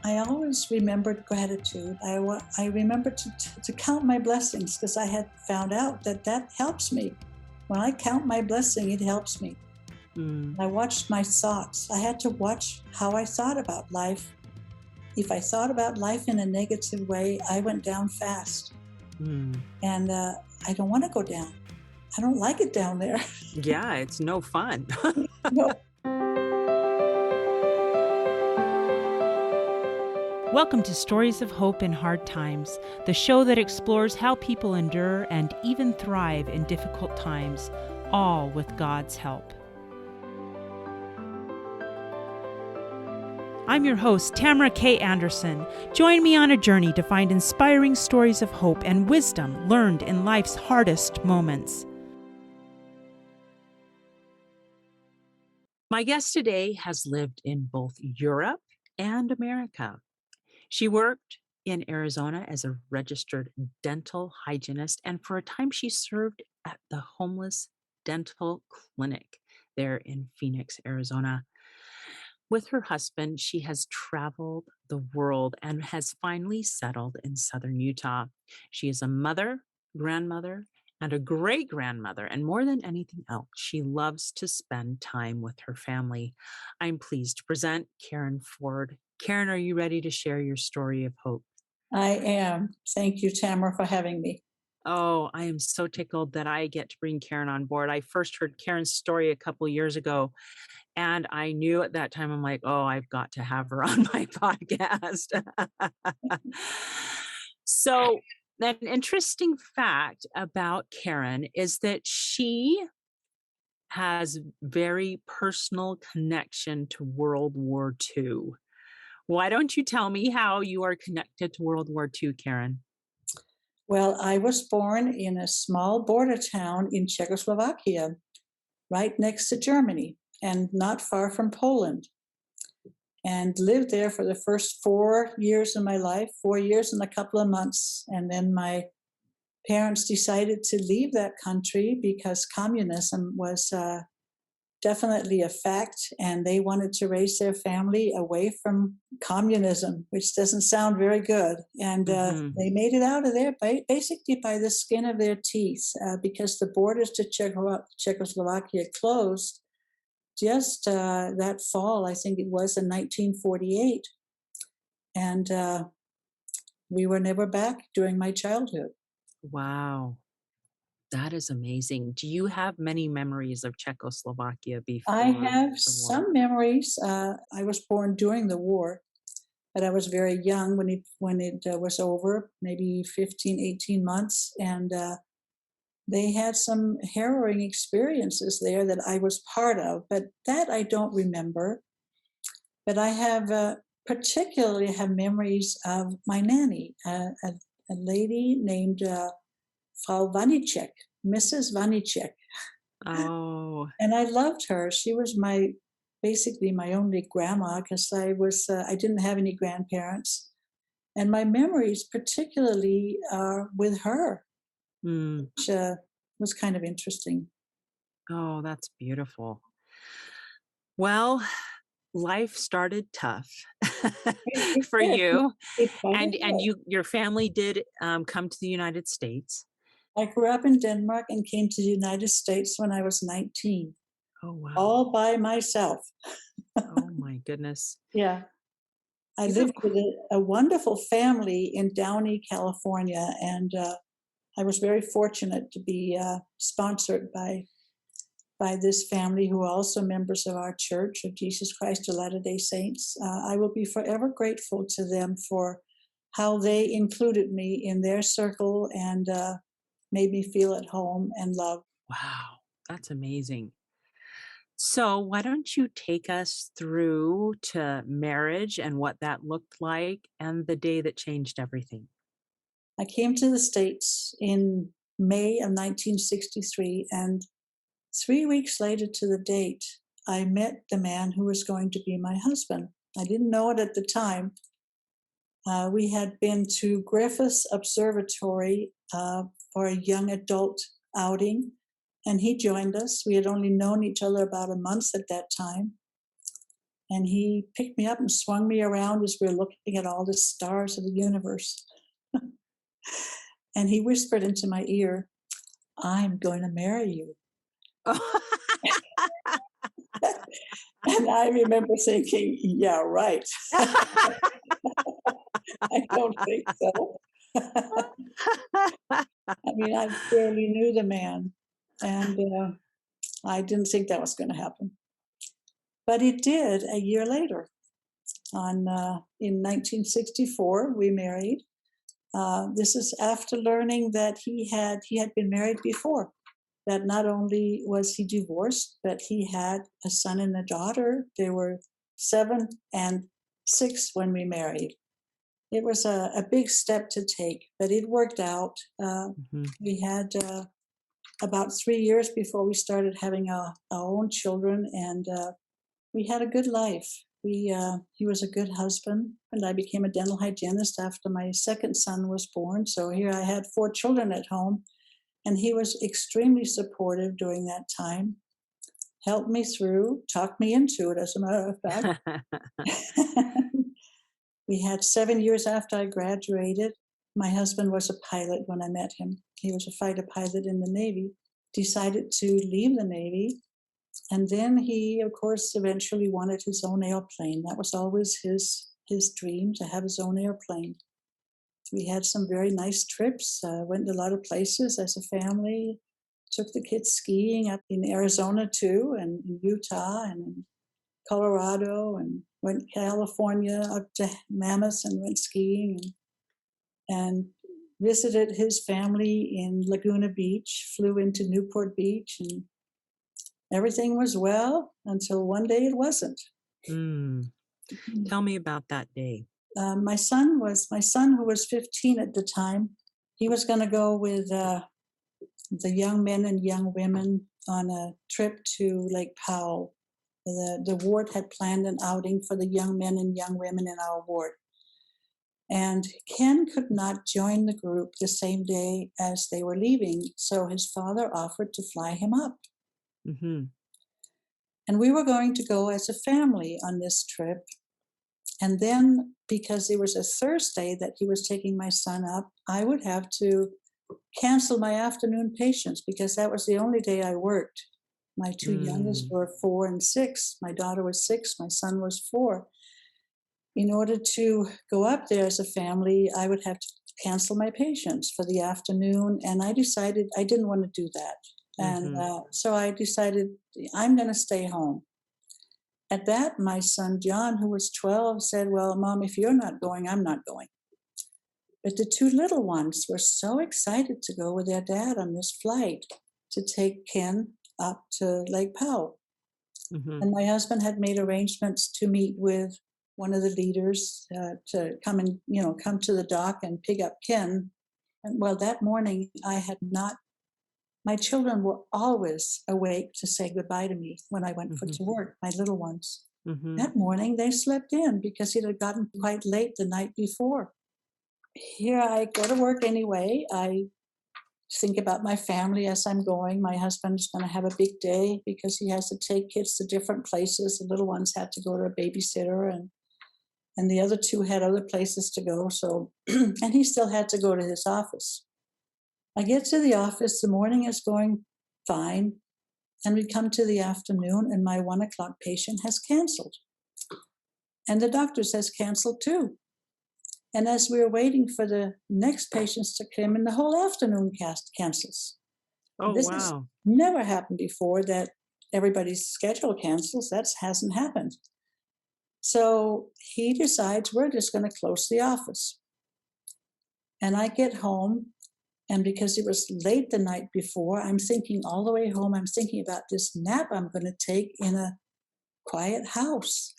I always remembered gratitude. I remembered to count my blessings because I had found out that helps me. When I count my blessing, it helps me. Mm, I watched my thoughts. I had to watch how I thought about life. If I thought about life in a negative way, I went down fast. mm. And I don't want to go down. I don't like it down there. Yeah, it's no fun. No. Welcome to Stories of Hope in Hard Times, the show that explores how people endure and even thrive in difficult times, all with God's help. I'm your host, Tamara K. Anderson. Join me on a journey to find inspiring stories of hope and wisdom learned in life's hardest moments. My guest today has lived in both Europe and America. She worked in Arizona as a registered dental hygienist, and for a time she served at the homeless dental clinic there in Phoenix, Arizona. With her husband, she has traveled the world and has finally settled in southern Utah. She is a mother, grandmother, and a great grandmother. And more than anything else, she loves to spend time with her family. I'm pleased to present Karin Ford. Karin, are you ready to share your story of hope? I am. Thank you, Tamara, for having me. Oh, I am so tickled that I get to bring Karin on board. I first heard Karin's story a couple years ago, and I knew at that time, I'm like, oh, I've got to have her on my podcast. So, an interesting fact about Karin is that she has very personal connection to World War II. Why don't you tell me how you are connected to World War II, Karin? Well, I was born in a small border town in Czechoslovakia, right next to Germany and not far from Poland, and lived there for the first 4 years of my life, 4 years and a couple of months. And then my parents decided to leave that country because communism was definitely a fact, and they wanted to raise their family away from communism, which doesn't sound very good. And they made it out of there basically by the skin of their teeth, because the borders to Czechoslovakia closed just that fall, I think it was in 1948. And we were never back during my childhood. Wow, that is amazing. Do you have many memories of Czechoslovakia I before have the war? some memories. I was born during the war, but I was very young when it was over, maybe 15, 18 months. And they had some harrowing experiences there that I was part of, but that I don't remember. But I have particularly have memories of my nanny, a lady named Frau Wanicek, Mrs. Wanicek. Oh, And I loved her. She was basically my only grandma because I didn't have any grandparents. And my memories particularly are with her, mm. which was kind of interesting. Oh, that's beautiful. Well, life started tough It for did. you, It kind of and did. your family did come to the United States. I grew up in Denmark and came to the United States when I was 19, Oh wow! all by myself. Oh my goodness! Yeah. I You have lived with a wonderful family in Downey, California, and I was very fortunate to be sponsored by this family who are also members of our Church of Jesus Christ of Latter-day Saints. I will be forever grateful to them for how they included me in their circle and made me feel at home and loved. wow, that's amazing. So, why don't you take us through to marriage and what that looked like and the day that changed everything? I came to the States in May of 1963, and 3 weeks later to the date, I met the man who was going to be my husband. I didn't know it at the time. We had been to Griffith Observatory for a young adult outing, and he joined us. We had only known each other about a month at that time. And he picked me up and swung me around as we were looking at all the stars of the universe. And he whispered into my ear, "I'm going to marry you." And I remember thinking, yeah, right. I don't think so. I mean, I barely knew the man, and I didn't think that was going to happen. But it did a year later. In 1964, we married. This is after learning that he had been married before. That not only was he divorced, but he had a son and a daughter. They were 7 and 6 when we married. It was a big step to take, but it worked out. We had about 3 years before we started having our own children, and we had a good life. He was a good husband, and I became a dental hygienist after my second son was born. So here I had 4 children at home, and he was extremely supportive during that time, helped me through, talked me into it, as a matter of fact. We had 7 years after I graduated. My husband was a pilot when I met him. He was a fighter pilot in the Navy, decided to leave the Navy. And then he, of course, eventually wanted his own airplane. That was always his dream, to have his own airplane. We had some very nice trips, went to a lot of places as a family, took the kids skiing up in Arizona too, and in Utah, and in Colorado, and went to California up to Mammoth and went skiing, and visited his family in Laguna Beach, flew into Newport Beach, and everything was well until one day it wasn't. Tell me about that day. My son, who was 15 at the time, he was going to go with the young men and young women on a trip to Lake Powell. The ward had planned an outing for the young men and young women in our ward. And Ken could not join the group the same day as they were leaving, so his father offered to fly him up. And we were going to go as a family on this trip. And then, because it was a Thursday that he was taking my son up, I would have to cancel my afternoon patients because that was the only day I worked. My 2 youngest were 4 and 6. My daughter was 6. My son was 4. In order to go up there as a family, I would have to cancel my patients for the afternoon. And I decided I didn't want to do that. And so I decided I'm going to stay home. At that, my son, John, who was 12, said, "Well, Mom, if you're not going, I'm not going." But the 2 little ones were so excited to go with their dad on this flight to take Ken up to Lake Powell. And my husband had made arrangements to meet with one of the leaders to come to the dock and pick up Ken. And well, that morning my children were always awake to say goodbye to me when I went to work, my little ones. That morning they slept in because it had gotten quite late the night before. Here I go to work anyway. I think about my family as I'm going. My husband's going to have a big day because he has to take kids to different places. The little ones had to go to a babysitter, and the other 2 had other places to go. So, and he still had to go to his office. I get to the office, the morning is going fine, and we come to the afternoon, and my 1 o'clock patient has canceled. And the doctor says canceled too. And as we were waiting for the next patients to come in, the whole afternoon cancels. This has never happened before, that everybody's schedule cancels. That hasn't happened. So he decides we're just going to close the office. And I get home, and because it was late the night before, I'm thinking all the way home, I'm thinking about this nap I'm going to take in a quiet house.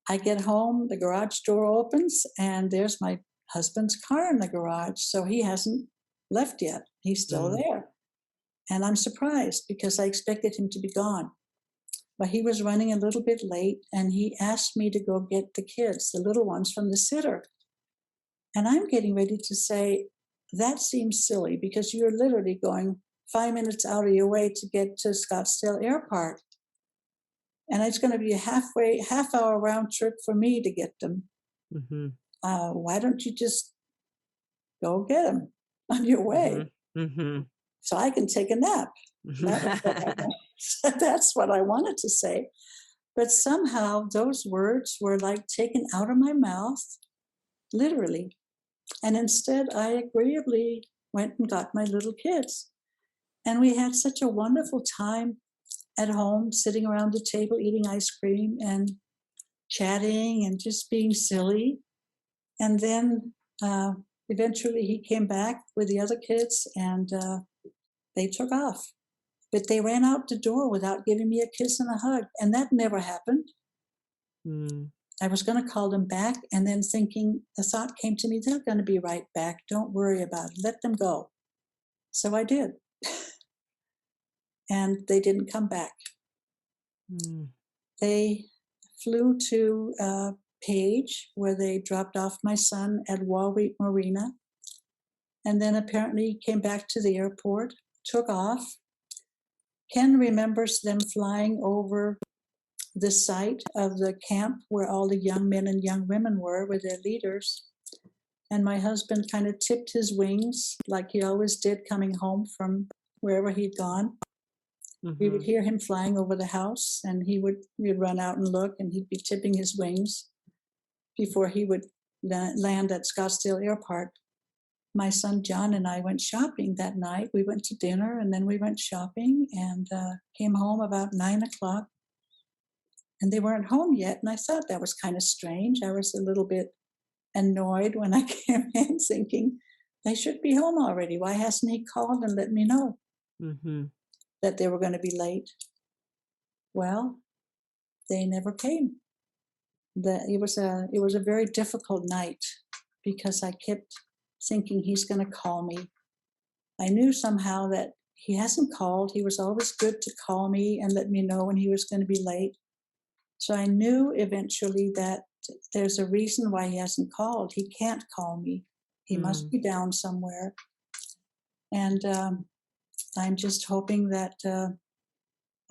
I get home, the garage door opens, and there's my husband's car in the garage. So he hasn't left yet. He's still there. And I'm surprised because I expected him to be gone. But he was running a little bit late, and he asked me to go get the kids, the little ones, from the sitter. And I'm getting ready to say, that seems silly because you're literally going 5 minutes out of your way to get to Scottsdale Airport. And it's going to be a half hour round trip for me to get them. Mm-hmm. Why don't you just go get them on your way Mm-hmm. so I can take a nap? That was what that's what I wanted to say. But somehow those words were like taken out of my mouth, literally. And instead, I agreeably went and got my little kids. And we had such a wonderful time at home, sitting around the table, eating ice cream and chatting and just being silly. And then eventually he came back with the other kids and they took off. But they ran out the door without giving me a kiss and a hug. And that never happened. Mm. I was going to call them back, and then thinking, the thought came to me, they're going to be right back. Don't worry about it. Let them go. So I did. And they didn't come back. Mm. They flew to Page, where they dropped off my son at WWII Marina. And then apparently came back to the airport, took off. Ken remembers them flying over the site of the camp where all the young men and young women were with their leaders. And my husband kind of tipped his wings like he always did coming home from wherever he'd gone. Mm-hmm. We would hear him flying over the house, and we'd run out and look, and he'd be tipping his wings before he would land at Scottsdale Airport. My son John and I went shopping that night. We went to dinner, and then we went shopping and came home about 9:00. And they weren't home yet. And I thought that was kind of strange. I was a little bit annoyed when I came in thinking, they should be home already. Why hasn't he called and let me know that they were going to be late? Well, they never came. It was a very difficult night because I kept thinking he's going to call me. I knew somehow that he hasn't called. He was always good to call me and let me know when he was going to be late. So I knew eventually that there's a reason why he hasn't called. He can't call me. He must be down somewhere. And I'm just hoping that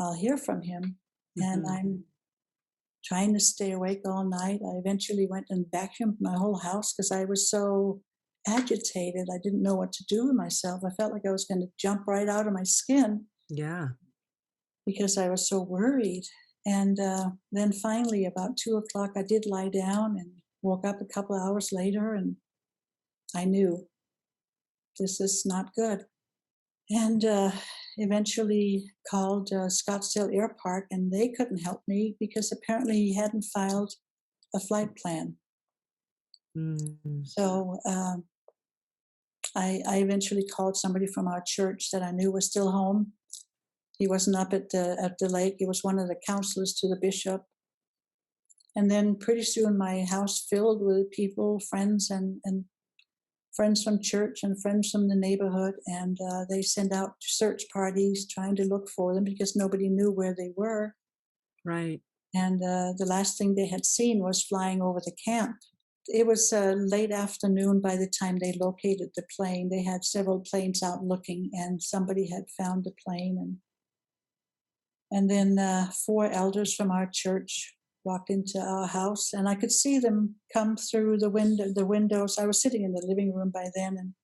I'll hear from him. And I'm trying to stay awake all night. I eventually went and vacuumed my whole house because I was so agitated. I didn't know what to do with myself. I felt like I was going to jump right out of my skin. Yeah. Because I was so worried. And then finally, about 2:00, I did lie down and woke up a couple of hours later, and I knew this is not good. And eventually called Scottsdale Airport, and they couldn't help me because apparently he hadn't filed a flight plan. So I eventually called somebody from our church that I knew was still home. He wasn't up at the lake. He was one of the counselors to the bishop. And then pretty soon my house filled with people, friends and friends from church and friends from the neighborhood. And they sent out search parties trying to look for them because nobody knew where they were. Right. And the last thing they had seen was flying over the camp. It was late afternoon by the time they located the plane. They had several planes out looking, and somebody had found the plane. And then 4 elders from our church walked into our house, and I could see them come through the windows. I was sitting in the living room by then, and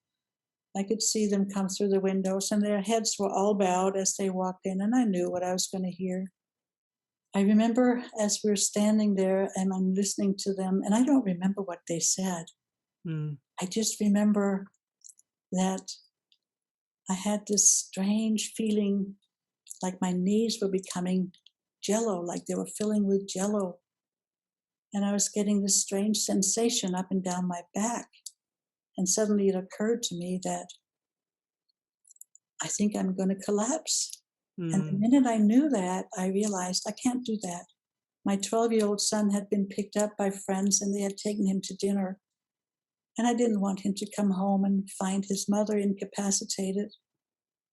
I could see them come through the windows, and their heads were all bowed as they walked in, and I knew what I was going to hear. I remember as we were standing there and I'm listening to them, and I don't remember what they said. I just remember that I had this strange feeling like my knees were becoming jello, like they were filling with jello. And I was getting this strange sensation up and down my back. And suddenly it occurred to me that I think I'm going to collapse. And the minute I knew that, I realized I can't do that. My 12-year-old son had been picked up by friends and they had taken him to dinner. And I didn't want him to come home and find his mother incapacitated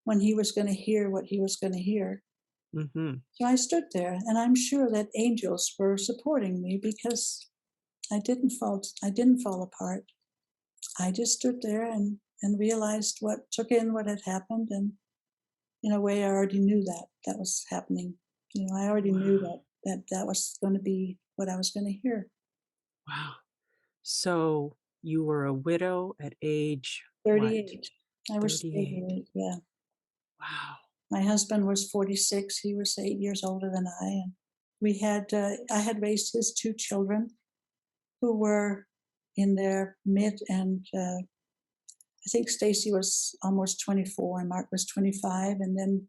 when he was going to hear what he was going to hear. So I stood there, and I'm sure that angels were supporting me because I didn't fall apart. I just stood there and realized took in what had happened, and in a way I already knew that was happening. I already knew that that was going to be what I was going to hear. Wow. So you were a widow at age what? 38. I was 38. 38, yeah. Wow. My husband was 46. He was 8 years older than I. And we had, I had raised his two children who were in their mid and I think Stacy was almost 24 and Mark was 25. And then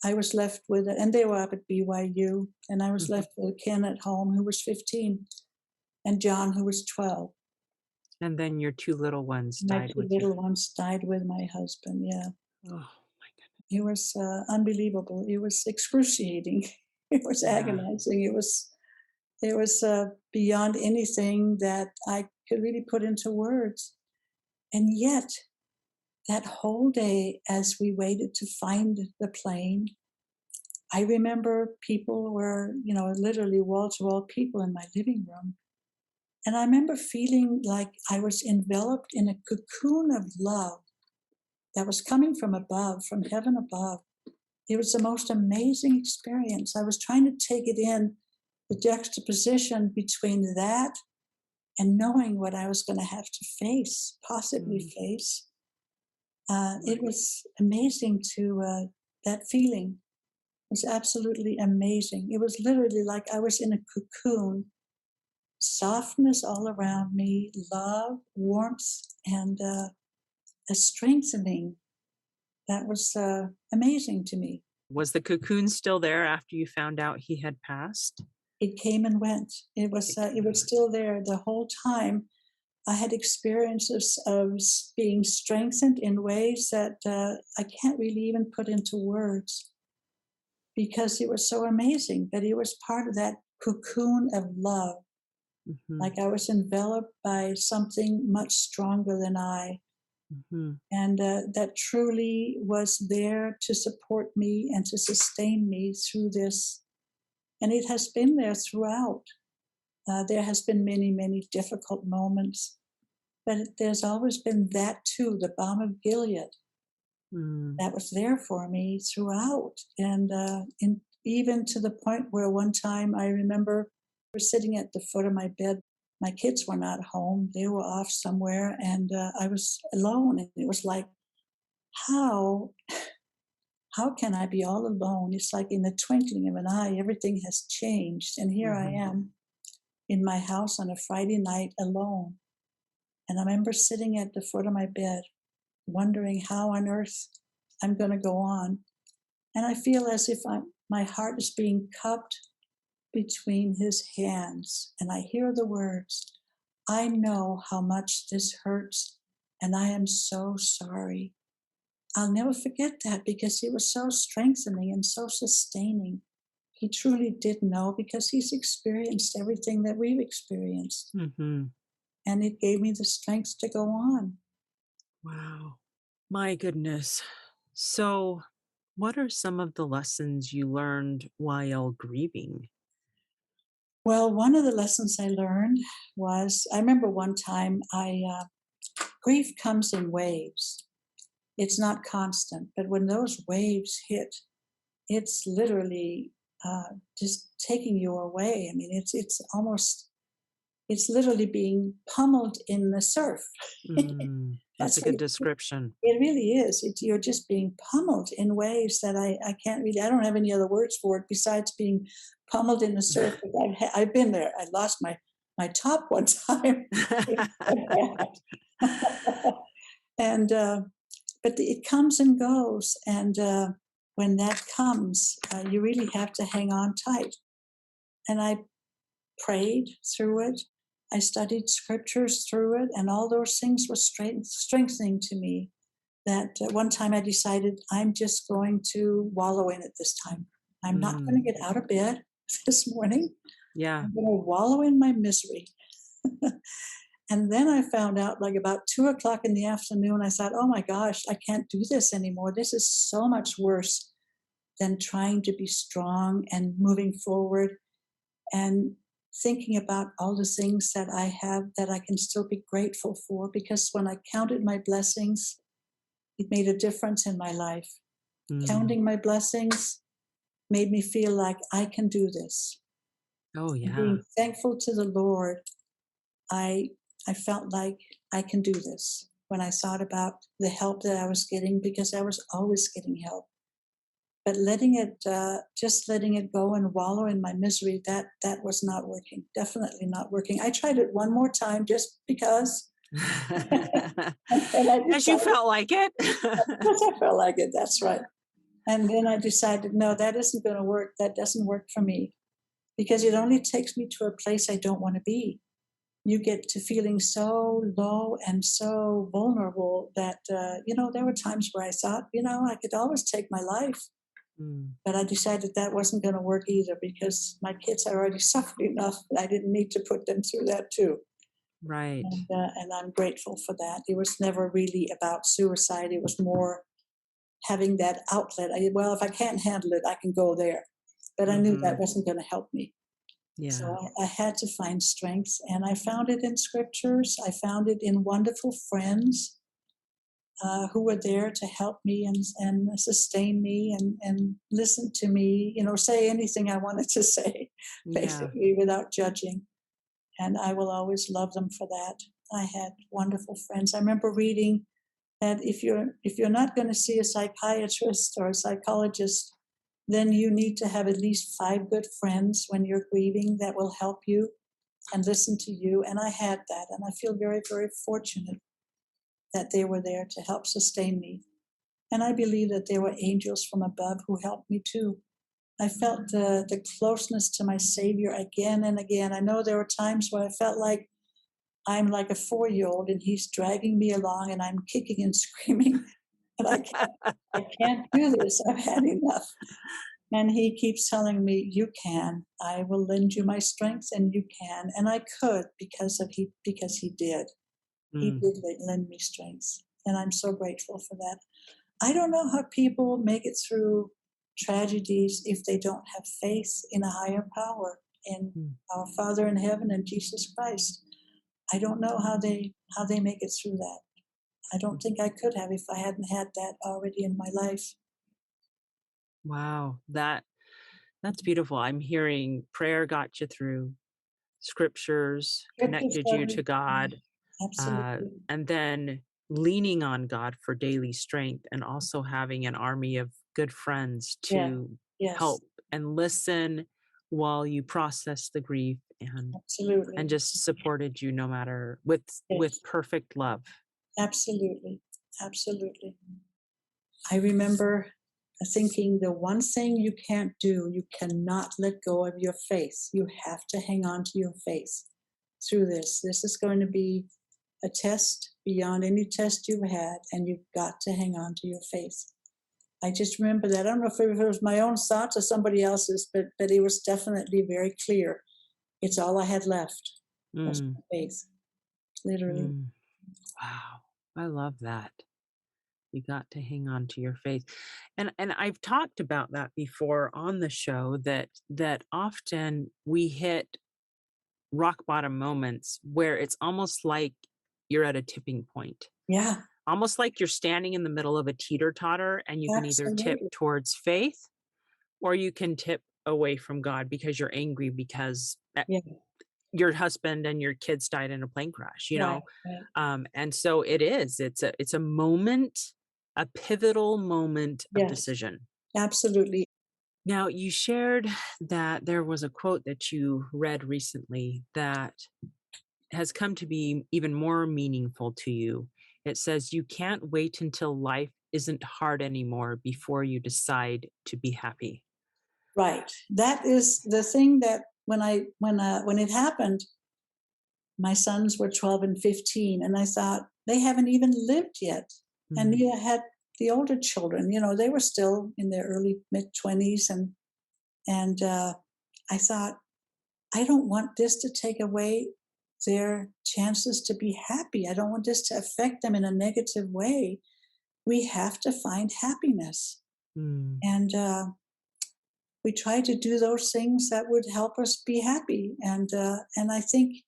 I was left with, and they were up at BYU, and I was Mhm. left with Ken at home who was 15 and John who was 12. And then your two little ones My died two with you. little ones died with my husband. Yeah. Oh my goodness. It was unbelievable. It was excruciating. It was Yeah. agonizing. It was beyond anything that I could really put into words. And yet, that whole day, as we waited to find the plane, I remember people were, literally wall to wall people in my living room. And I remember feeling like I was enveloped in a cocoon of love that was coming from above, from heaven above. It was the most amazing experience. I was trying to take it in, the juxtaposition between that and knowing what I was going to have to face, possibly face. It was amazing that feeling was absolutely amazing. It was literally like I was in a cocoon, softness all around me, love, warmth, and a strengthening that was amazing to me. Was the cocoon still there after you found out he had passed? It came and went. It was still there the whole time. I had experiences of being strengthened in ways that I can't really even put into words, because it was so amazing that it was part of that cocoon of love. Mm-hmm. Like I was enveloped by something much stronger than I. Mm-hmm. And that truly was there to support me and to sustain me through this. And it has been there throughout. There has been many, many difficult moments, but there's always been that too, the balm of Gilead, that was there for me throughout. And even to the point where one time I remember I was sitting at the foot of my bed. My kids were not home. They were off somewhere, and I was alone. And it was like, how can I be all alone? It's like in the twinkling of an eye, everything has changed. And here I am in my house on a Friday night alone. And I remember sitting at the foot of my bed, wondering how on earth I'm going to go on. And I feel as if my heart is being cupped between his hands. And I hear the words, I know how much this hurts, and I am so sorry. I'll never forget that, because it was so strengthening and so sustaining. He truly did know, because he's experienced everything that we've experienced. Mm-hmm. And it gave me the strength to go on. Wow. My goodness. So, what are some of the lessons you learned while grieving? Well, one of the lessons I learned was, I remember one time grief comes in waves. It's not constant, but when those waves hit, it's literally just taking you away. I mean, it's literally being pummeled in the surf. That's a what good description. it really is. You're just being pummeled in ways that I can't really, I don't have any other words for it besides being pummeled in the surf. I've been there. I lost my top one time. And, but it comes and goes. And when that comes, you really have to hang on tight. And I prayed through it. I studied scriptures through it, and all those things were strengthening to me. That one time I decided I'm just going to wallow in it this time. I'm not going to get out of bed this morning. Yeah. I'm going to wallow in my misery. And then I found out, like about 2:00 in the afternoon, I thought, oh my gosh, I can't do this anymore. This is so much worse than trying to be strong and moving forward and thinking about all the things that I have that I can still be grateful for. Because when I counted my blessings, it made a difference in my life. Counting my blessings made me feel like I can do this. Oh, and yeah. being thankful to the Lord. I I felt like I can do this when I thought about the help that I was getting, because I was always getting help. But just letting it go and wallow in my misery, that was not working. Definitely not working. I tried it one more time just because, and I As you decided, felt like it. because I felt like it. That's right. And then I decided, no, that isn't going to work. That doesn't work for me, because it only takes me to a place I don't want to be. You get to feeling so low and so vulnerable that, there were times where I thought, I could always take my life. Mm, But I decided that wasn't going to work either, because my kids are already suffered enough. I didn't need to put them through that too. right. And I'm grateful for that. It was never really about suicide. It was more having that outlet. Well, if I can't handle it, I can go there. But I knew that Hmm. wasn't going to help me. So Yeah. I had to find strength, and I found it in scriptures. I found it in wonderful friends who were there to help me and sustain me and listen to me, say anything I wanted to say, Yeah. basically, without judging. And I will always love them for that. I had wonderful friends. I remember reading that if you're not going to see a psychiatrist or a psychologist, then you need to have at least 5 good friends when you're grieving that will help you and listen to you. And I had that, and I feel very, very fortunate that they were there to help sustain me. And I believe that there were angels from above who helped me too. I felt the closeness to my Savior again and again. I know there were times where I felt like I'm like a 4-year-old and he's dragging me along and I'm kicking and screaming, but I can't do this. I've had enough. And he keeps telling me, "You can. I will lend you my strength, and you can." And I could, because he did. He Mm, did lend me strength, and I'm so grateful for that. I don't know how people make it through tragedies if they don't have faith in a higher power, in mm. our Father in heaven and Jesus Christ. I don't know how they make it through that. I don't think I could have if I hadn't had that already in my life. Wow. That's beautiful. I'm hearing prayer got you through, scriptures Scriptures connected you got to me. God, Absolutely. and then leaning on God for daily strength, and also having an army of good friends Yeah. to Yes. help and listen while you process the grief, and Absolutely. just supported you no matter, with Yes. perfect love. Absolutely. Absolutely. I remember thinking, the one thing you can't do, you cannot let go of your faith. You have to hang on to your faith through this. This is going to be a test beyond any test you've had, and you've got to hang on to your faith. I just remember that. I don't know if it was my own thoughts or somebody else's, but it was definitely very clear. It's all I had left was Mm, my faith, literally. mm. Wow. I love that. You got to hang on to your faith. And I've talked about that before on the show, that often we hit rock bottom moments where it's almost like you're at a tipping point. Yeah, Almost like you're standing in the middle of a teeter-totter, and you can either tip absolutely. towards faith, or you can tip away from God because you're angry because Yeah, your husband and your kids died in a plane crash, right, right. and so it's a moment, a pivotal moment of Yes, decision. absolutely. Now, you shared that there was a quote that you read recently that has come to be even more meaningful to you. It says, "You can't wait until life isn't hard anymore before you decide to be happy." Right. That is the thing that when it happened, my sons were 12 and 15, and I thought they haven't even lived yet, and Mm, neither had the older children. They were still in their early mid 20s, and I thought, I don't want this to take away their chances to be happy. I don't want this to affect them in a negative way. We have to find happiness, mm, and we try to do those things that would help us be happy. And I think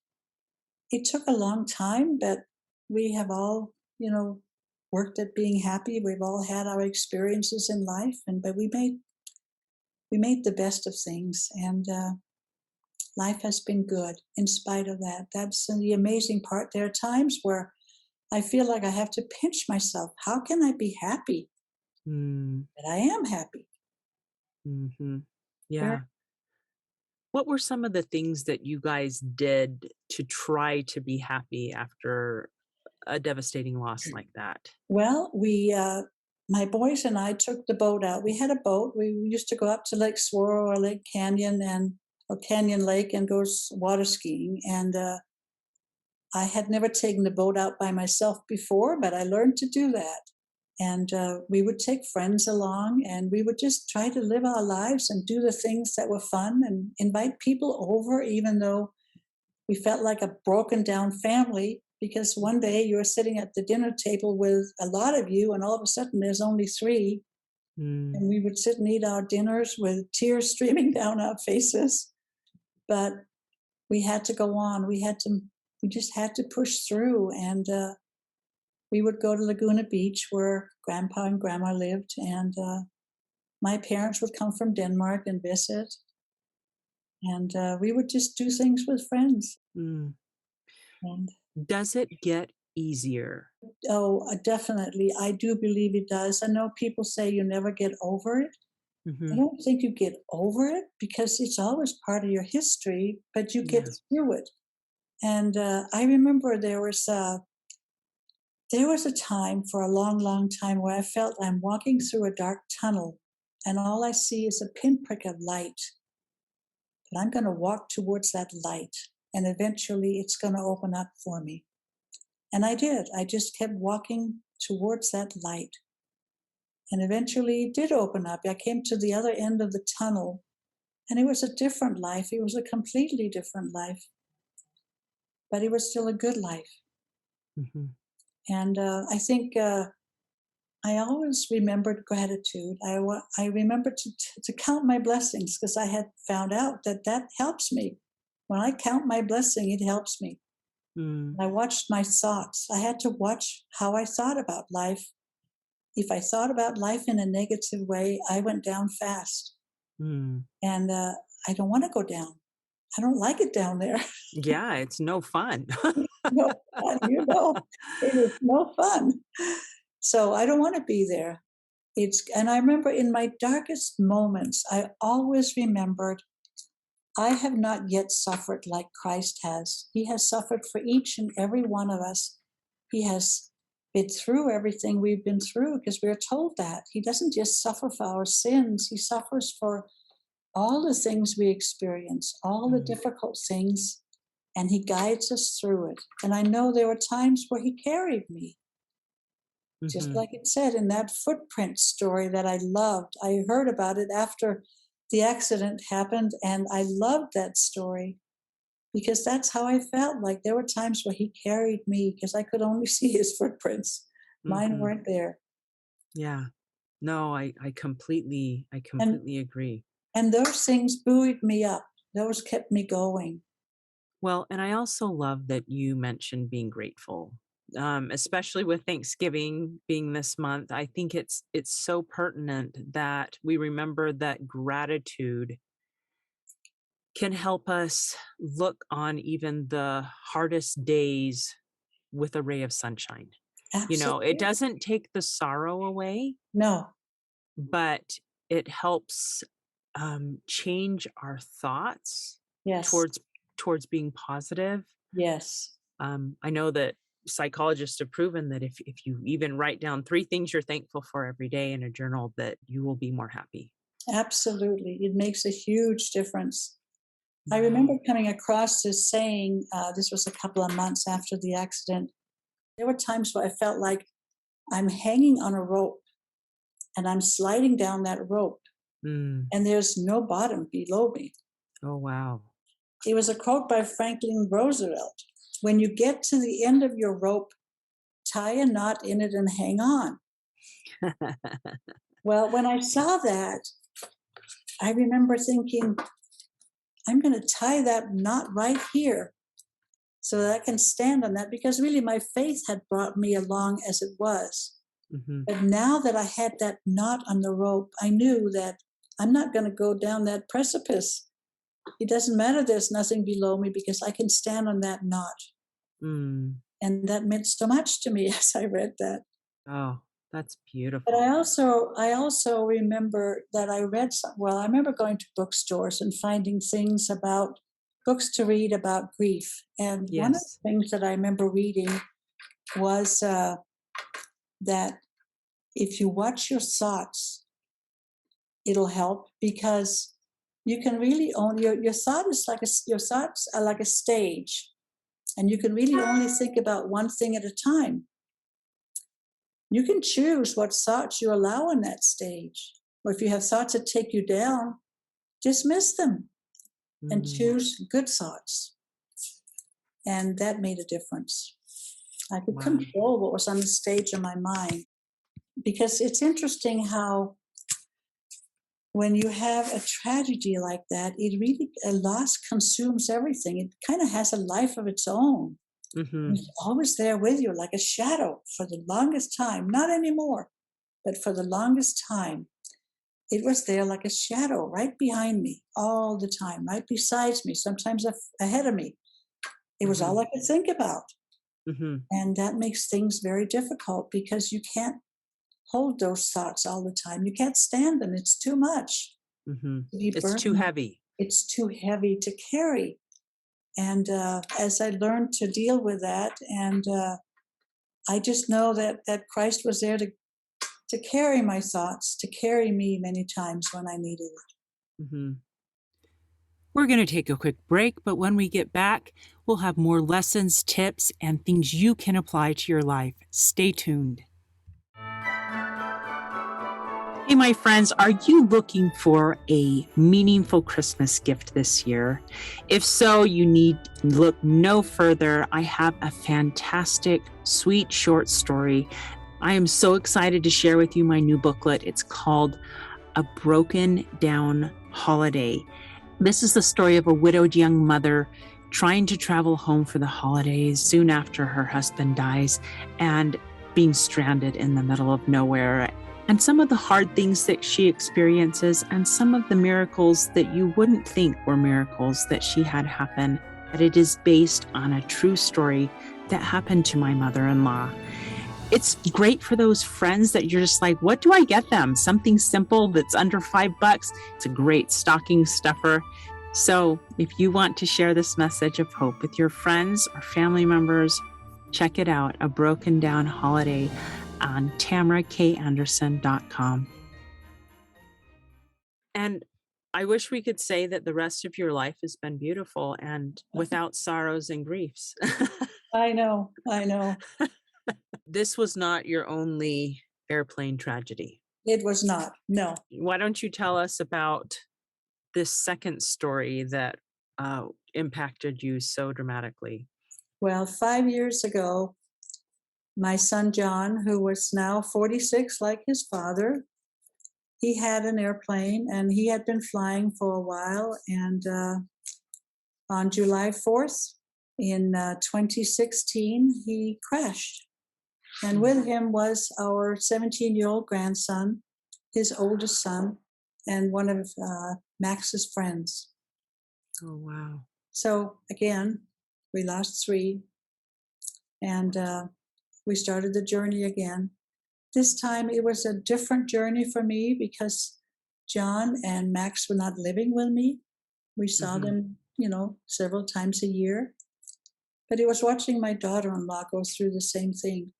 it took a long time, but we have all, worked at being happy. We've all had our experiences in life, but we made the best of things. And life has been good in spite of that. That's the amazing part. There are times where I feel like I have to pinch myself. How can I be happy? Mm, But I am happy. hmm. Very Yeah. What were some of the things that you guys did to try to be happy after a devastating loss like that? well. My boys and I took the boat out. We had a boat. We used to go up to Lake Swirl or Lake Canyon or Canyon Lake and go water skiing. And I had never taken the boat out by myself before, but I learned to do that. And we would take friends along and we would just try to live our lives and do the things that were fun and invite people over, even though we felt like a broken down family. Because one day you're sitting at the dinner table with a lot of you, and all of a sudden there's only three. Mm, And we would sit and eat our dinners with tears streaming down our faces. But we had to go on. We just had to push through. And we would go to Laguna Beach where Grandpa and Grandma lived. And my parents would come from Denmark and visit. And we would just do things with friends. mm. And Does it get easier? oh, definitely. I do believe it does. I know people say you never get over it. I Hmm. don't think you get over it because it's always part of your history, but you get Yeah. through it. And I remember there was a time for a long, long time where I felt I'm walking through a dark tunnel, and all I see is a pinprick of light. But I'm going to walk towards that light, and eventually it's going to open up for me. And I did. I just kept walking towards that light. And eventually it did open up. I came to the other end of the tunnel, and it was a different life. It was a completely different life, but it was still a good life. Hmm. And I think I always remembered gratitude. I remembered to count my blessings because I had found out that that helps me. When I count my blessing, it helps me. Mm, I watched my thoughts. I had to watch how I thought about life. If I thought about life in a negative way, I went down fast. mm. And I don't want to go down. I don't like it down there. Yeah, it's no fun. No fun, it is no fun. So I don't want to be there. And I remember in my darkest moments, I always remembered I have not yet suffered like Christ has. He has suffered for each and every one of us. He has been through everything we've been through because we're told that. He doesn't just suffer for our sins, He suffers for all the things we experience, all the Mm, difficult things, and He guides us through it. And I know there were times where He carried me, just mhm. like it said in that footprint story that I loved. I heard about it after the accident happened, and I loved that story because that's how I felt. Like there were times where He carried me because I could only see His footprints. Mine Mhm. weren't there. Yeah. No, I completely I And completely agree. and those things buoyed me up. Those kept me going. Well, and I also love that you mentioned being grateful, especially with Thanksgiving being this month. I think it's so pertinent that we remember that gratitude can help us look on even the hardest days with a ray of sunshine. You know, it Absolutely. doesn't take the sorrow away, No. but it helps change our thoughts Yes. towards being positive. Yes. I know that psychologists have proven that if you even write down 3 things you're thankful for every day in a journal, that you will be more happy. Absolutely. It makes a huge difference. I remember Wow. coming across this saying, this was a couple of months after the accident. There were times where I felt like I'm hanging on a rope and I'm sliding down that rope Mm. and there's no bottom below me. Oh wow. It was a quote by Franklin Roosevelt. When you get to the end of your rope, tie a knot in it and hang on. Well, when I saw that, I remember thinking, I'm going to tie that knot right here so that I can stand on that because really my faith had brought me along as it was. Hmm. But now that I had that knot on the rope, I knew that I'm not going to go down that precipice. It doesn't matter there's nothing below me because I can stand on that knot. Mm. And that meant so much to me as I read that. Oh, that's But beautiful. I also remember that I read I remember going to bookstores and finding things about books to read about grief. And one of Yes. the things that I remember reading was that if you watch your thoughts, it'll help because you can really only your thought is like your thoughts are like a stage, and you can really only think about one thing at a time. You can choose what thoughts you allow on that stage. Or if you have thoughts that take you down, dismiss them and Mm. choose good thoughts. And that made a difference. I could Wow. control what was on the stage in my mind. Because it's interesting how when you have a tragedy like that, it really, a loss consumes everything. It kind of has a life of its own. Mm-hmm. It's always there with you like a shadow for the longest time. Not anymore, but for the longest time. It was there like a shadow right behind me all the time, right beside me, sometimes ahead of me. It was all I could think about. Mm-hmm. And that makes things very difficult because you can't hold those thoughts all the time. You can't stand them. It's too much Mm-hmm. to be It's too burdened. heavy. It's too heavy to carry. And as I learned to deal with that, and I just know that Christ was there to carry my thoughts, to carry me many times when I needed it. Mm-hmm. We're going to take a quick break, but when we get back, we'll have more lessons, tips, and things you can apply to your life. Stay tuned. Hey, my friends, are you looking for a meaningful Christmas gift this year? If so, you need look no further. I have a fantastic, sweet short story. I am so excited to share with you my new booklet. It's called A Broken Down Holiday. This is the story of a widowed young mother trying to travel home for the holidays soon after her husband dies and being stranded in the middle of nowhere. And some of the hard things that she experiences and some of the miracles that you wouldn't think were miracles that she had happen. But it is based on a true story that happened to my mother-in-law. It's great for those friends that you're just like, what do I get them? Something simple that's under $5. It's a great stocking stuffer. So if you want to share this message of hope with your friends or family members, check it out, A Broken Down Holiday on TamaraKAnderson.com. And I wish we could say that the rest of your life has been beautiful and without sorrows and griefs. I know. This was not your only airplane tragedy. It was not. No. Why don't you tell us about this second story that impacted you so dramatically? Well, 5 years ago, my son John, who was now 46 like his father, he had an airplane and he had been flying for a while. And on July 4th in 2016, he crashed. And with him was our 17-year-old grandson, his oldest son, and one of Max's friends. Oh, wow. So again, we lost 3. And we started the journey again. This time it was a different journey for me because John and Max were not living with me. We saw them, several times a year. But it was watching my daughter-in-law go through the same thing.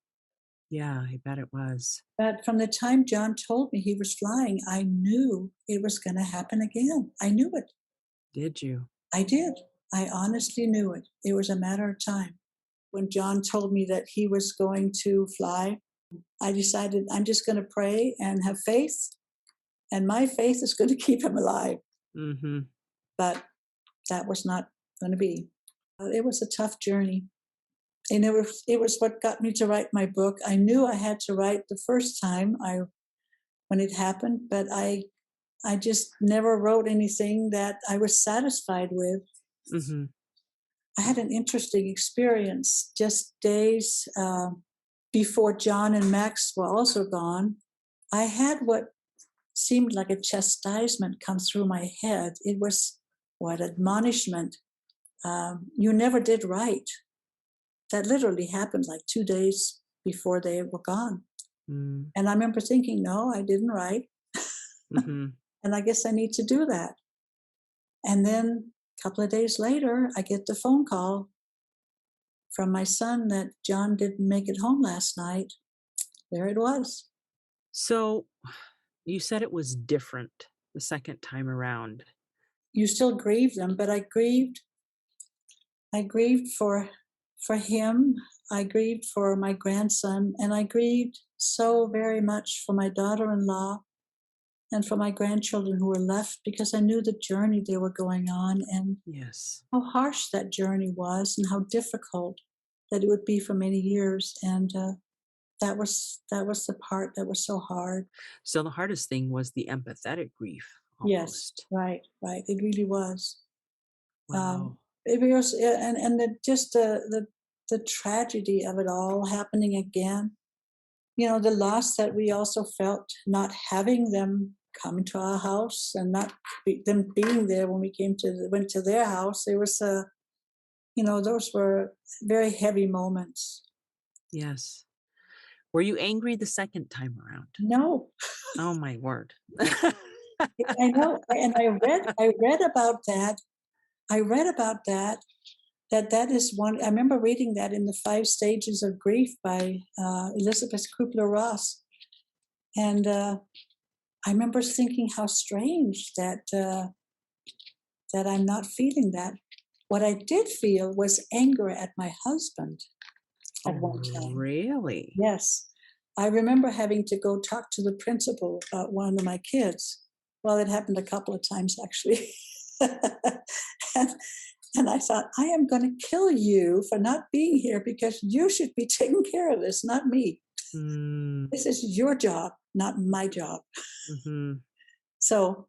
Yeah, I bet it was. But from the time John told me he was flying, I knew it was going to happen again. I knew it. Did you? I did. I honestly knew it. It was a matter of time. When John told me that he was going to fly, I decided I'm just going to pray and have faith, and my faith is going to keep him alive. Mm-hmm. But that was not going to be. It was a tough journey. And it was what got me to write my book. I knew I had to write the first time when it happened, but I just never wrote anything that I was satisfied with. Mm-hmm. I had an interesting experience just days before John and Max were also gone. I had what seemed like a chastisement come through my head. It was what admonishment. You never did right. That literally happened like 2 days before they were gone. Mm. And I remember thinking, no, I didn't write. Mm-hmm. And I guess I need to do that. And then a couple of days later, I get the phone call from my son that John didn't make it home last night. There it was. So you said it was different the second time around. You still grieve them, but I grieved for him. I grieved for my grandson, and I grieved so very much for my daughter-in-law and for my grandchildren who were left, because I knew the journey they were going on and Yes. how harsh that journey was and how difficult that it would be for many years. And that was the part that was so hard. So the hardest thing was the empathetic grief Yes, almost. right. It really was. Wow. It was, and just the tragedy of it all happening again. You know, the loss that we also felt not having them come to our house and not them being there when we went to their house. It was those were very heavy moments. Yes. Were you angry the second time around? No, Oh my word. I know, and I read about that. I read about that. That is one. I remember reading that in the 5 Stages of Grief by Elizabeth Kubler-Ross, and I remember thinking how strange that I'm not feeling that. What I did feel was anger at my husband at one time. Really? Yes. I remember having to go talk to the principal about one of my kids. Well, it happened a couple of times, actually. and, and I thought, I am going to kill you for not being here because you should be taking care of this, not me. Mm, This is your job, not my job. mm-hmm. So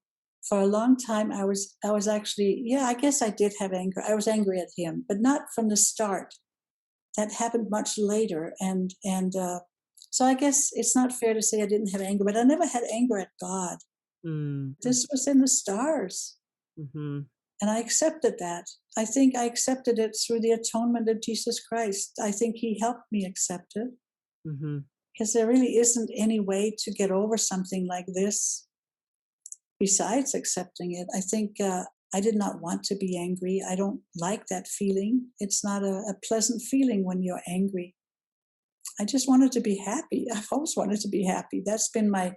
for a long time, I was actually, yeah, I guess I did have anger. I was angry at him, but not from the start. That happened much later. And so I guess it's not fair to say I didn't have anger, but I never had anger at God. Mm, This was in the stars. mm-hmm. And I accepted that. I think I accepted it through the atonement of Jesus Christ. I think he helped me accept it, Mm-hmm. because there really isn't any way to get over something like this besides accepting it. I think I did not want to be angry. I don't like that feeling. It's not a pleasant feeling when you're angry. I just wanted to be happy. I've always wanted to be happy. That's been my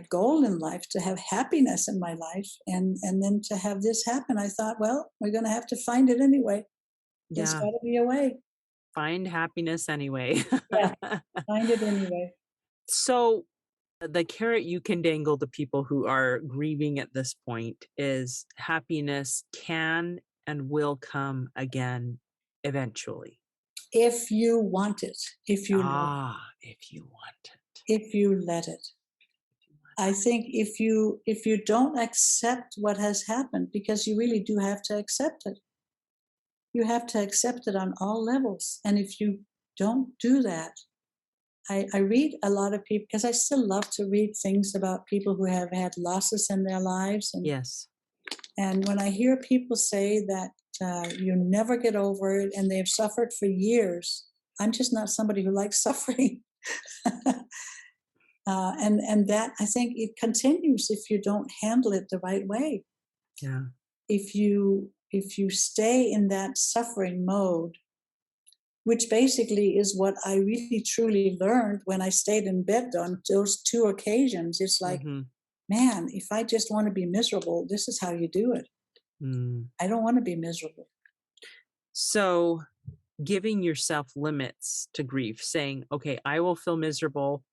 goal in life, to have happiness in my life. And then to have this happen, I thought, well, we're going to have to find it anyway. There's Yeah. got to be a way. Find happiness anyway. Yeah, find it anyway. So the carrot you can dangle to people who are grieving at this point is happiness can and will come again eventually. If you want it, if you If you want it. if you let it. I think if you don't accept what has happened, because you really do have to accept it. You have to accept it on all levels. And if you don't do that, I read a lot of people, because I still love to read things about people who have had losses in their lives. Yes. And when I hear people say that you never get over it and they've suffered for years, I'm just not somebody who likes suffering. And that, I think, it continues if you don't handle it the right way. Yeah. If you stay in that suffering mode, which basically is what I really truly learned when I stayed in bed on those 2 occasions. It's like, Mm-hmm. man, if I just want to be miserable, this is how you do it. Mm. I don't want to be miserable. So giving yourself limits to grief, saying, okay, I will feel miserable.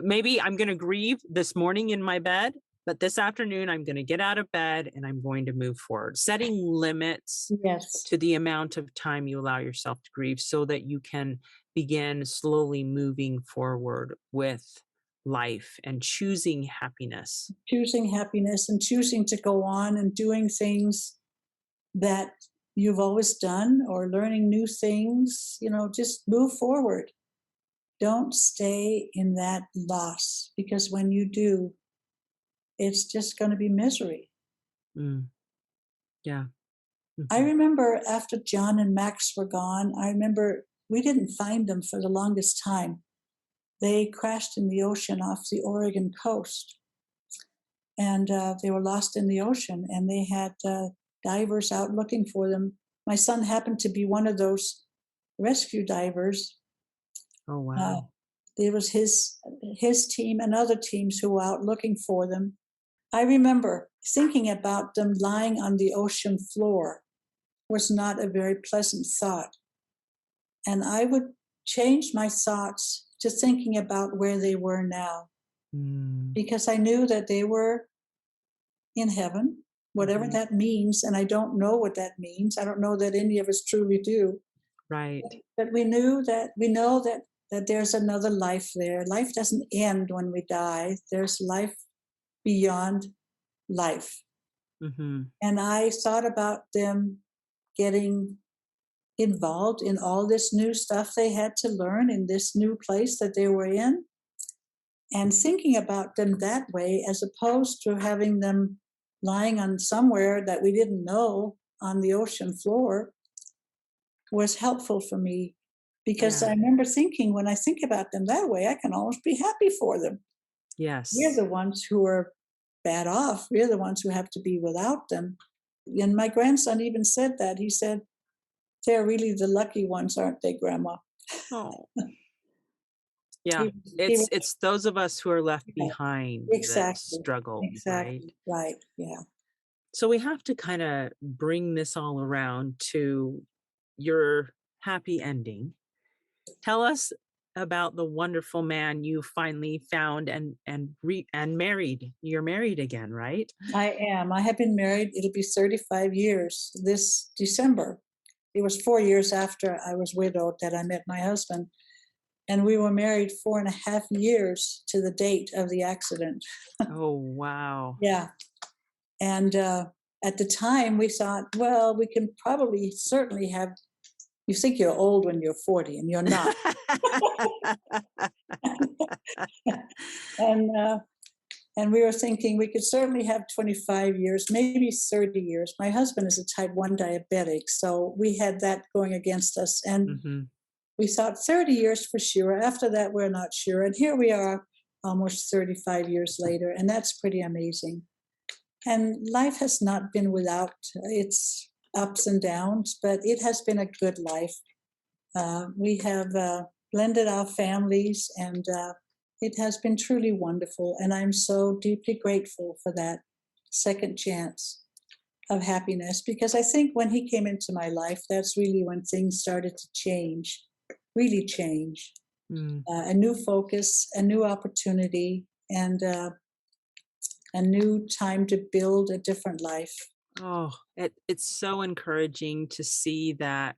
Maybe I'm going to grieve this morning in my bed, but this afternoon I'm going to get out of bed and I'm going to move forward. Setting limits Yes. to the amount of time you allow yourself to grieve so that you can begin slowly moving forward with life and choosing happiness. Choosing happiness and choosing to go on and doing things that you've always done, or learning new things, just move forward. Don't stay in that loss, because when you do, it's just going to be misery. Mm. Yeah. I Mhm. remember after John and Max were gone, I remember we didn't find them for the longest time. They crashed in the ocean off the Oregon coast, and they were lost in the ocean, and they had divers out looking for them. My son happened to be one of those rescue divers. Oh, Uh, wow. there was his team and other teams who were out looking for them. I remember thinking about them lying on the ocean floor was not a very pleasant thought. And I would change my thoughts to thinking about where they were now, Mm. because I knew that they were in heaven, whatever Mhm. that means. And I don't know what that means. I don't know that any of us truly do. Right. But we know that there's another life there. Life doesn't end when we die. There's life beyond life. Mhm. And I thought about them getting involved in all this new stuff they had to learn in this new place that they were in, and thinking about them that way as opposed to having them lying on somewhere that we didn't know on the ocean floor was helpful for me, because Yeah. I remember thinking, when I think about them that way, I can almost be happy for them. We're Yes. the ones who are bad off. We're the ones who have to be without them. And my grandson even said that. He said, they're really the lucky ones, aren't they, Grandma? Oh. Yeah. He, he was It's those of us who are left right. behind that Exactly. struggle, right? Exactly. Right. Yeah. So we have to kind of bring this all around to your happy ending. Tell us about the wonderful man you finally found and married. You're married again, right? I am. I have been married. It'll be 35 years this December. It was 4 years after I was widowed that I met my husband. And we were married 4.5 years to the date of the accident. Oh, wow. Yeah. And at the time, we thought, well, we can probably certainly have. You think you're old when you're 40, and you're not. and and we were thinking we could certainly have 25 years, maybe 30 years. My husband is a type 1 diabetic, so we had that going against us. And Mhm. we thought 30 years for sure. After that, we're not sure. And here we are almost 35 years later, and that's pretty amazing. And life has not been without its ups and downs, but it has been a good life. We have blended our families, and it has been truly wonderful. And I'm so deeply grateful for that second chance of happiness, because I think when he came into my life, that's really when things started to change, really change. Mm. A new focus, a new opportunity, and a new time to build a different life. Oh, it's so encouraging to see that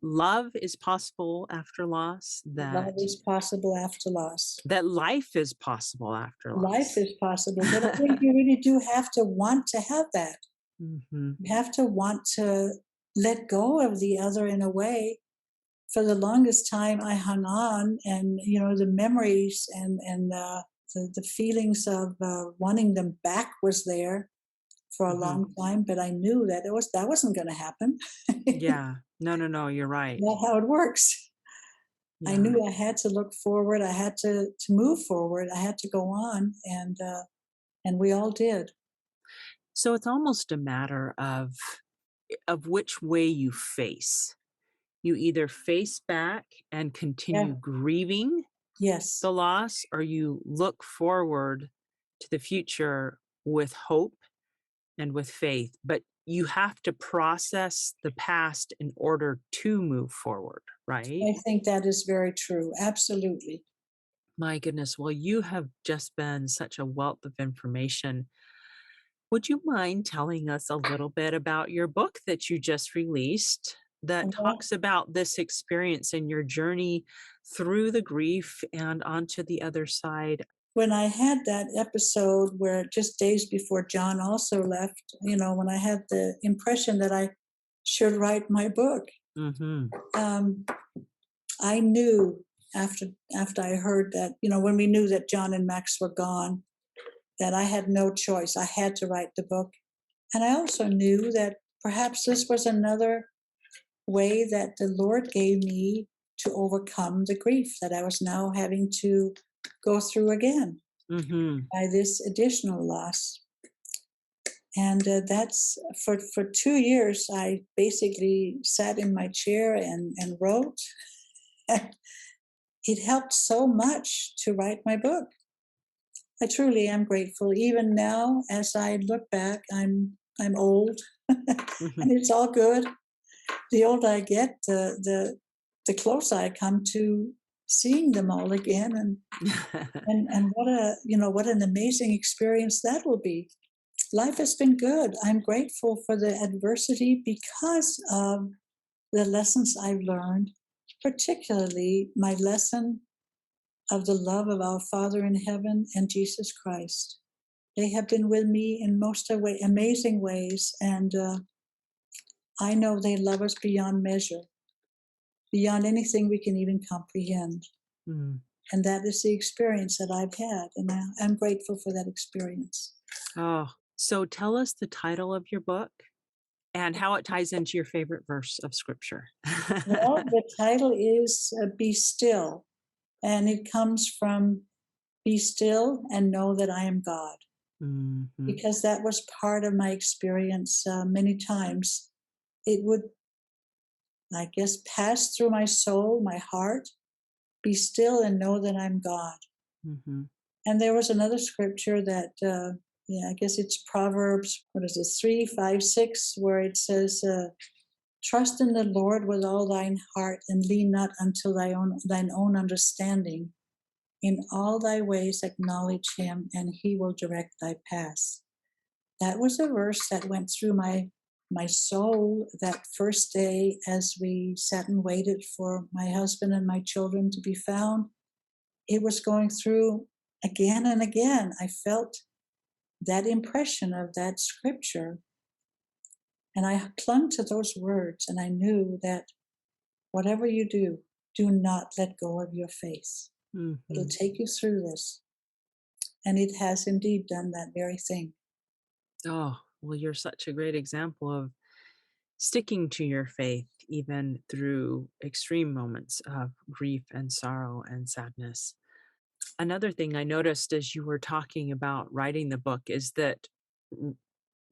love is possible after loss, Love is possible after loss. that life is possible after Life loss. is possible, but I think you really do have to want to have that. Mhm. You have to want to let go of the other in a way. For the longest time, I hung on, and the memories and the feelings of wanting them back was there for a Mhm. long time. But I knew that that wasn't going to happen. Yeah. No, no, no, you're right. Not how it works. I Yeah. knew I had to look forward. I had to move forward. I had to go on, and we all did. So it's almost a matter of which way you face. You either face back and Yeah. continue grieving Yes. the loss, or you look forward to the future with hope and with faith. But you have to process the past in order to move forward, right? I think that is very true. Absolutely. My goodness. Well, you have just been such a wealth of information. Would you mind telling us a little bit about your book that you just released that Uh-huh. talks about this experience and your journey through the grief and onto the other side? When I had that episode where just days before John also left, when I had the impression that I should write my book, Mhm. um, I knew after I heard that, when we knew that John and Max were gone, that I had no choice. I had to write the book. And I also knew that perhaps this was another way that the Lord gave me to overcome the grief that I was now having to go through again by this additional loss. And that's for 2 years, I basically sat in my chair and wrote. It helped so much to write my book. I truly am grateful. Even now, as I look back, I'm old, and it's all good. The older I get, the closer I come to seeing them all again, and what an amazing experience that will be. Life has been good. I'm grateful for the adversity because of the lessons I've learned, particularly my lesson of the love of our Father in heaven and Jesus Christ. They have been with me in most amazing ways, and I know they love us beyond measure, beyond anything we can even comprehend. And that is the experience that I've had, and I'm grateful for that experience. Oh, so tell us the title of your book and how it ties into your favorite verse of scripture. Well, the title is Be Still, and it comes from Be Still and Know That I Am God, because that was part of my experience many times. It would, I guess, pass through my soul, my heart, be still and know that I'm God. And there was another scripture that, I guess it's Proverbs, 3, 5, 6, where it says, trust in the Lord with all thine heart and lean not unto thine own understanding. In all thy ways acknowledge him, and he will direct thy paths. That was a verse that went through my soul that first day as we sat and waited for my husband and my children to be found. It was going through again and again. I felt that impression of that scripture. And I clung to those words, and I knew that whatever you do, do not let go of your faith. It'll take you through this. And it has indeed done that very thing. Oh, well, you're such a great example of sticking to your faith, even through extreme moments of grief and sorrow and sadness. Another thing I noticed as you were talking about writing the book is that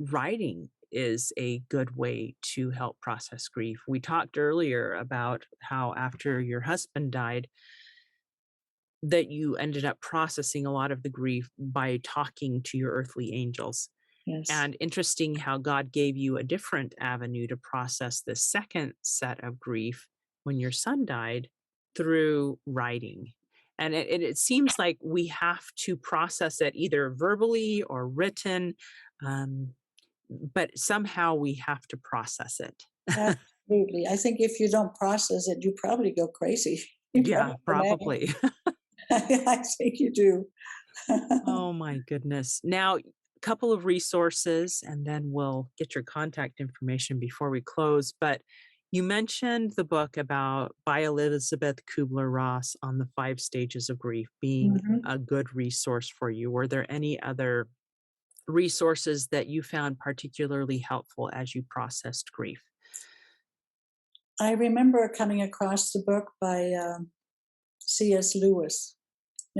writing is a good way to help process grief. We talked earlier about how after your husband died, that you ended up processing a lot of the grief by talking to your earthly angels. Yes. And interesting how God gave you a different avenue to process the second set of grief when your son died through writing. And it seems like we have to process it either verbally or written, but somehow we have to process it. Absolutely. I think if you don't process it, you probably go crazy. Yeah, probably. I think you do. Oh my goodness. Now, a couple of resources, and then we'll get your contact information before we close. But you mentioned the book by Elizabeth Kubler-Ross on the 5 stages of grief being a good resource for you. Were there any other resources that you found particularly helpful as you processed grief? I remember coming across the book by C.S. Lewis.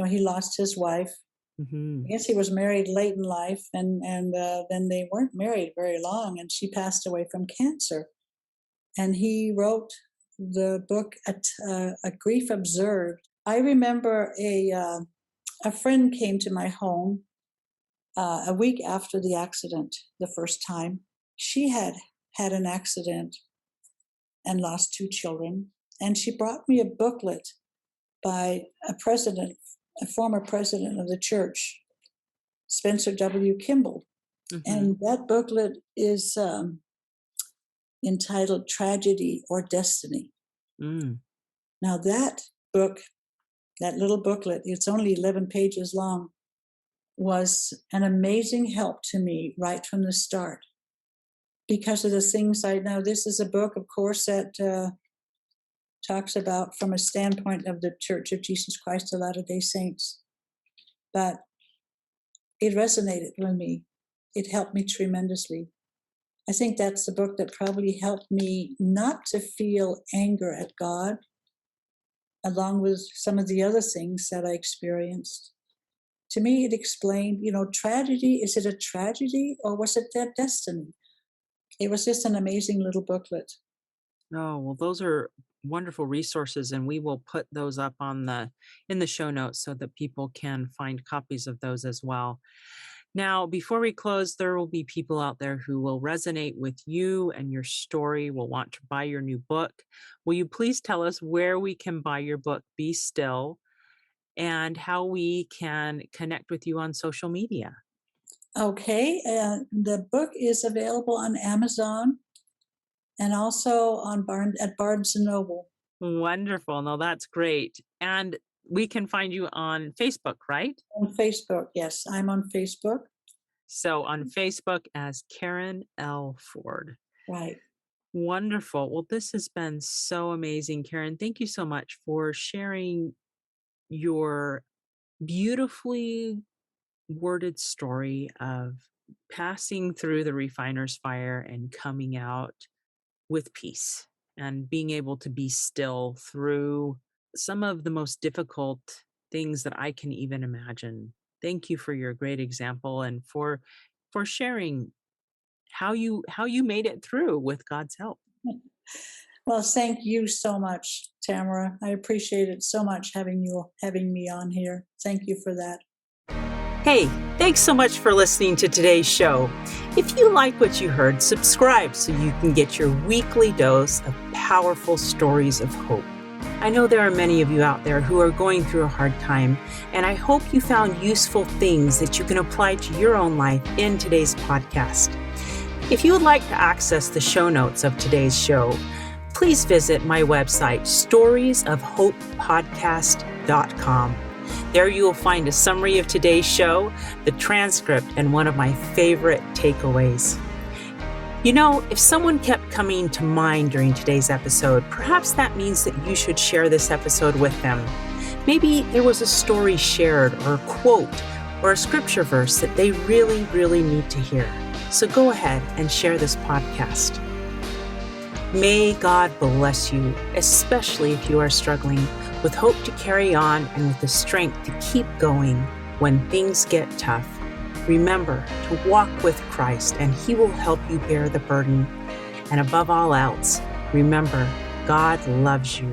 He lost his wife. I guess he was married late in life, and then they weren't married very long, and she passed away from cancer. And he wrote the book, A Grief Observed. I remember a friend came to my home a week after the accident, the first time. She had had an accident and lost 2 children, and she brought me a booklet by a former president of the church, Spencer W. Kimball. And that booklet is entitled Tragedy or Destiny. Now that book, that little booklet, it's only 11 pages long, was an amazing help to me right from the start. Because of the things I know, this is a book, of course, that talks about from a standpoint of the Church of Jesus Christ of Latter-day Saints. But it resonated with me. It helped me tremendously. I think that's the book that probably helped me not to feel anger at God, along with some of the other things that I experienced. To me, it explained, tragedy, is it a tragedy or was it their destiny? It was just an amazing little booklet. Oh, well, those are wonderful resources, and we will put those up in the show notes so that people can find copies of those as well. Now, before we close, there will be people out there who will resonate with you and your story, will want to buy your new book. Will you please tell us where we can buy your book, Be Still, and how we can connect with you on social media? Okay, the book is available on Amazon and also on at Barnes & Noble. Wonderful. No, that's great. And we can find you on Facebook, right? On Facebook, yes, I'm on Facebook. So on Facebook as Karin L. Ford. Right. Wonderful. Well, this has been so amazing, Karin. Thank you so much for sharing your beautifully worded story of passing through the refiner's fire and coming out with peace and being able to be still through some of the most difficult things that I can even imagine. Thank you for your great example and for sharing how you made it through with God's help. Well, thank you so much, Tamara. I appreciate it so much having me on here. Thank you for that. Hey, thanks so much for listening to today's show. If you like what you heard, subscribe so you can get your weekly dose of powerful stories of hope. I know there are many of you out there who are going through a hard time, and I hope you found useful things that you can apply to your own life in today's podcast. If you would like to access the show notes of today's show, please visit my website, storiesofhopepodcast.com. There you will find a summary of today's show, the transcript, and one of my favorite takeaways. If someone kept coming to mind during today's episode, perhaps that means that you should share this episode with them. Maybe there was a story shared or a quote or a scripture verse that they really, really need to hear. So go ahead and share this podcast. May God bless you, especially if you are struggling, with hope to carry on and with the strength to keep going when things get tough. Remember to walk with Christ, and He will help you bear the burden. And above all else, remember, God loves you.